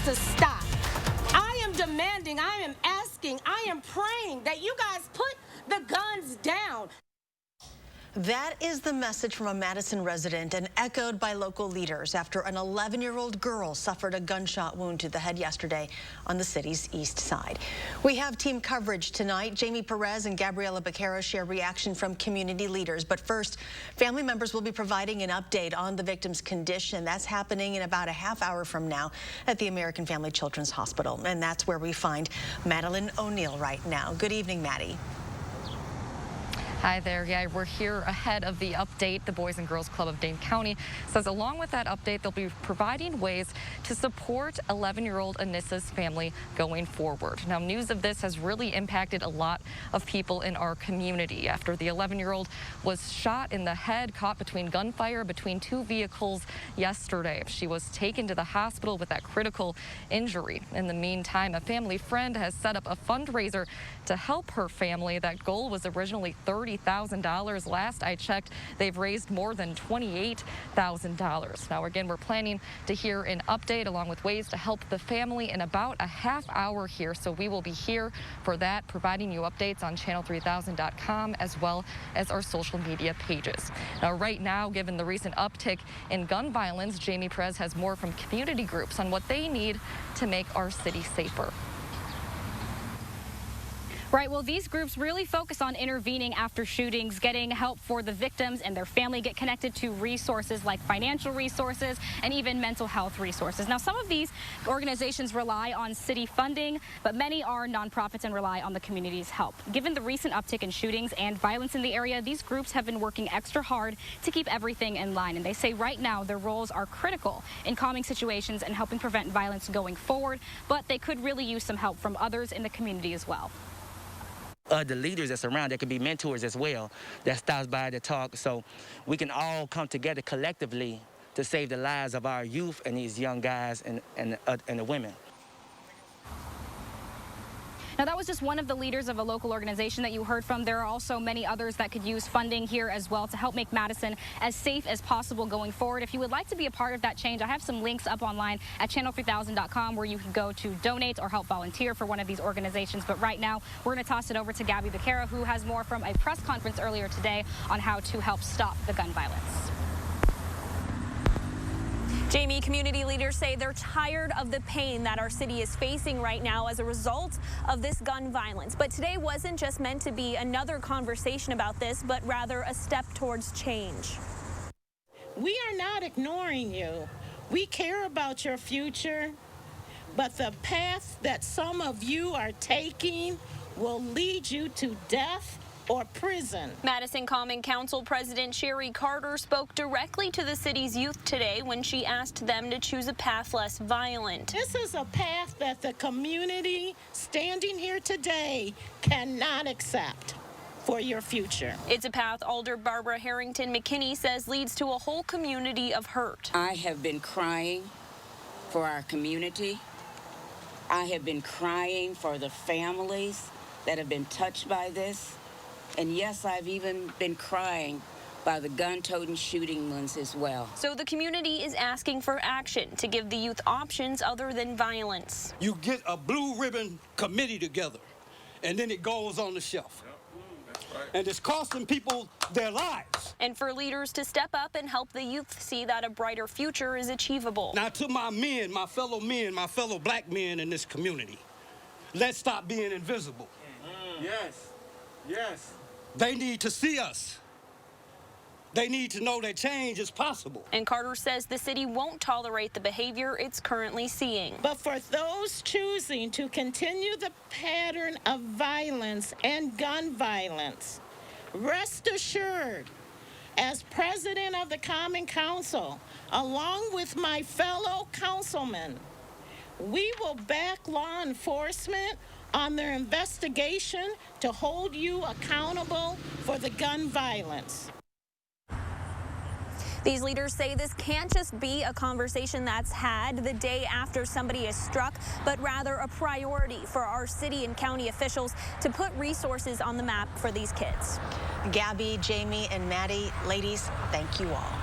to stop. I am demanding, I am asking, I am praying that you guys put the guns down. That is the message from a Madison resident and echoed by local leaders after an 11-year-old girl suffered a gunshot wound to the head yesterday on the city's east side. We have team coverage tonight. Jamie Perez and Gabriela Becerra share reaction from community leaders. But first, family members will be providing an update on the victim's condition. That's happening in about a half hour from now at the American Family Children's Hospital. And that's where we find Madeline O'Neill right now. Good evening, Maddie. Hi there. Yeah, we're here ahead of the update. The Boys and Girls Club of Dane County says along with that update, they'll be providing ways to support 11-year-old Anissa's family going forward. Now, news of this has really impacted a lot of people in our community after the 11-year-old was shot in the head, caught between gunfire between two vehicles yesterday. She was taken to the hospital with that critical injury. In the meantime, a family friend has set up a fundraiser to help her family. That goal was originally $30,000. Last I checked, they've raised more than $28,000. Now, again, we're planning to hear an update along with ways to help the family in about a half hour here. So we will be here for that, providing you updates on channel3000.com as well as our social media pages. Now, right now, given the recent uptick in gun violence, Jamie Perez has more from community groups on what they need to make our city safer. Right, well, these groups really focus on intervening after shootings, getting help for the victims and their family, get connected to resources like financial resources and even mental health resources. Now, some of these organizations rely on city funding, but many are nonprofits and rely on the community's help. Given the recent uptick in shootings and violence in the area, these groups have been working extra hard to keep everything in line. And they say right now their roles are critical in calming situations and helping prevent violence going forward, but they could really use some help from others in the community as well. The leaders that's around, there could be mentors as well that stops by to talk, so we can all come together collectively to save the lives of our youth and these young guys and the women. Now, that was just one of the leaders of a local organization that you heard from. There are also many others that could use funding here as well to help make Madison as safe as possible going forward. If you would like to be a part of that change, I have some links up online at channel3000.com where you can go to donate or help volunteer for one of these organizations. But right now, we're going to toss it over to Gabby Becerra, who has more from a press conference earlier today on how to help stop the gun violence. Jamie, community leaders say they're tired of the pain that our city is facing right now as a result of this gun violence. But today wasn't just meant to be another conversation about this, but rather a step towards change. We are not ignoring you. We care about your future, but the path that some of you are taking will lead you to death or prison. Madison Common Council President Sheri spoke directly to the city's youth today when she asked them to choose a path less violent. This is a path that the community standing here today cannot accept for your future. It's a path Alder Barbara Harrington McKinney says leads to a whole community of hurt. I have been crying for our community. I have been crying for the families that have been touched by this. And yes, I've even been crying by the gun-toting shooting ones as well. So the community is asking for action to give the youth options other than violence. You get a blue ribbon committee together, and then it goes on the shelf. And it's costing people their lives. And for leaders to step up and help the youth see that a brighter future is achievable. Now to my men, my fellow black men in this community, let's stop being invisible. Yes, yes. They need to see us. They need to know that change is possible. And Carter says the city won't tolerate the behavior it's currently seeing. But for those choosing to continue the pattern of violence and gun violence, rest assured, as president of the Common Council, along with my fellow councilmen, we will back law enforcement on their investigation to hold you accountable for the gun violence. These leaders say this can't just be a conversation that's had the day after somebody is struck, but rather a priority for our city and county officials to put resources on the map for these kids. Gabby, Jamie, and Maddie, ladies, thank you all.